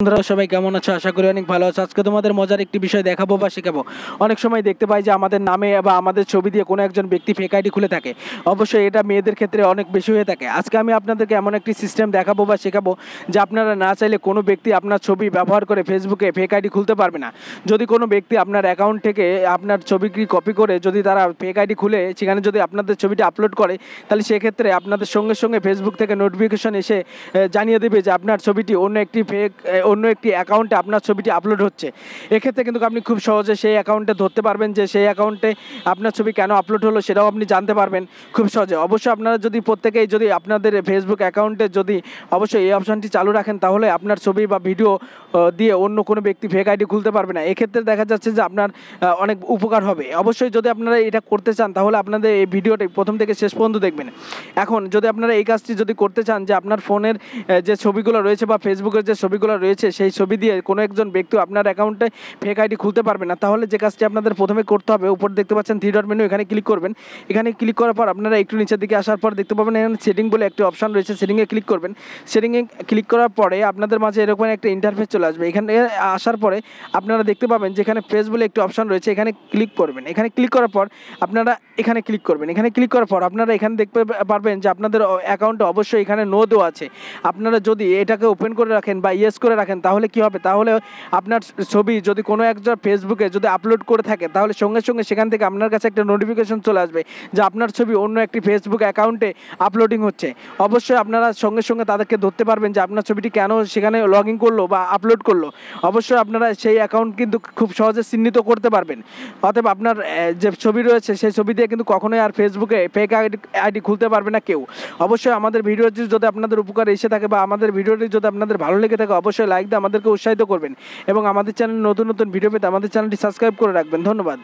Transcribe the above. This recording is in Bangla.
বন্ধুরা সবাই কেমন আছো? আশা করি অনেক ভালো আছো। আজকে তোমাদের মজার একটি বিষয় দেখাবো বা শেখাবো। অনেক সময় দেখতে পাই যে আমাদের নামে বা আমাদের ছবি দিয়ে কোনো একজন ব্যক্তি ফেক আইডি খুলে থাকে। অবশ্যই এটা মেয়েদের ক্ষেত্রে অনেক বেশি হয়ে থাকে। আজকে আমি আপনাদেরকে এমন একটি সিস্টেম দেখাবো বা শেখাবো যে আপনারা না চাইলে কোনো ব্যক্তি আপনার ছবি ব্যবহার করে ফেসবুকে ফেক আইডি খুলতে পারবে না। যদি কোনো ব্যক্তি আপনার অ্যাকাউন্ট থেকে আপনার ছবিটি কপি করে যদি তারা ফেক আইডি খুলে সেখানে যদি আপনাদের ছবিটি আপলোড করে, তাহলে সেক্ষেত্রে আপনাদের সঙ্গে সঙ্গে ফেসবুক থেকে নোটিফিকেশন এসে জানিয়ে দেবে যে আপনার ছবিটি অন্য একটি অ্যাকাউন্টে আপনার ছবিটি আপলোড হচ্ছে। এক্ষেত্রে কিন্তু আপনি খুব সহজে সেই অ্যাকাউন্টে ধরতে পারবেন যে সেই অ্যাকাউন্টে আপনার ছবি কেন আপলোড হলো সেটাও আপনি জানতে পারবেন খুব সহজে। অবশ্যই আপনারা যদি প্রত্যেকেই যদি আপনাদের ফেসবুক অ্যাকাউন্টে যদি অবশ্যই এই অপশানটি চালু রাখেন, তাহলে আপনার ছবি বা ভিডিও দিয়ে অন্য কোনো ব্যক্তি ফেক আইডি খুলতে পারবে না। এক্ষেত্রে দেখা যাচ্ছে যে আপনার অনেক উপকার হবে। অবশ্যই যদি আপনারা এটা করতে চান তাহলে আপনাদের এই ভিডিওটি প্রথম থেকে শেষ পর্যন্ত দেখবেন। এখন যদি আপনারা এই কাজটি যদি করতে চান যে আপনার ফোনের যে ছবিগুলো রয়েছে বা ফেসবুকের যে ছবিগুলো রয়েছে সেই ছবি দিয়ে কোনো একজন ব্যক্তি আপনার অ্যাকাউন্টে ফেক আইডি খুলতে পারবে না, তাহলে যে কাজটি আপনাদের প্রথমে করতে হবে, উপর দেখতে পাচ্ছেন থ্রি ডট মেনু, এখানে ক্লিক করবেন। এখানে ক্লিক করার পর আপনারা একটু নিচের দিকে আসার পর দেখতে পাবেন এখানে সেটিং বলে একটি অপশান রয়েছে, সেটিংয়ে ক্লিক করবেন। সেটিংয়ে ক্লিক করার পরে আপনাদের মাঝে এরকম একটা ইন্টারফেস চলে আসবে। এখানে আসার পরে আপনারা দেখতে পাবেন যেখানে পেজ বলে একটি অপশান রয়েছে, এখানে ক্লিক করবেন। এখানে ক্লিক করার পর আপনারা এখানে ক্লিক করবেন। এখানে ক্লিক করার পর আপনারা এখানে দেখতে পারবেন যে আপনাদের অ্যাকাউন্টে অবশ্যই এখানে নো দেওয়া আছে। আপনারা যদি এটাকে ওপেন করে রাখেন বা ইয়েস করে রাখেন তাহলে কি হবে, তাহলে আপনার ছবি যদি কোনো একজন ফেসবুকে যদি আপলোড করে থাকে তাহলে সঙ্গে সঙ্গে সেখান থেকে আপনার কাছে একটা নোটিফিকেশন চলে আসবে যে আপনার ছবি অন্য একটি ফেসবুক অ্যাকাউন্টে আপলোডিং হচ্ছে। অবশ্যই আপনারা সঙ্গে সঙ্গে তাদেরকে ধরতে পারবেন যে আপনার ছবিটি কেন সেখানে লগ ইন করলো বা আপলোড করলো। অবশ্যই আপনারা সেই অ্যাকাউন্ট কিন্তু খুব সহজে চিহ্নিত করতে পারবেন। অতএব আপনার যে ছবি রয়েছে সেই ছবি দিয়ে কিন্তু কখনোই আর ফেসবুকে ফেক আইডি খুলতে পারবে না কেউ। অবশ্যই আমাদের ভিডিওটি যদি আপনাদের উপকার এসে থাকে বা আমাদের ভিডিওটি যদি আপনাদের ভালো লেগে থাকে অবশ্যই লাইক দিয়ে আমাদেরকে উৎসাহিত করবেন এবং আমাদের চ্যানেল নতুন নতুন ভিডিও পেতে আমাদের চ্যানেলটি সাবস্ক্রাইব করে রাখবেন। ধন্যবাদ।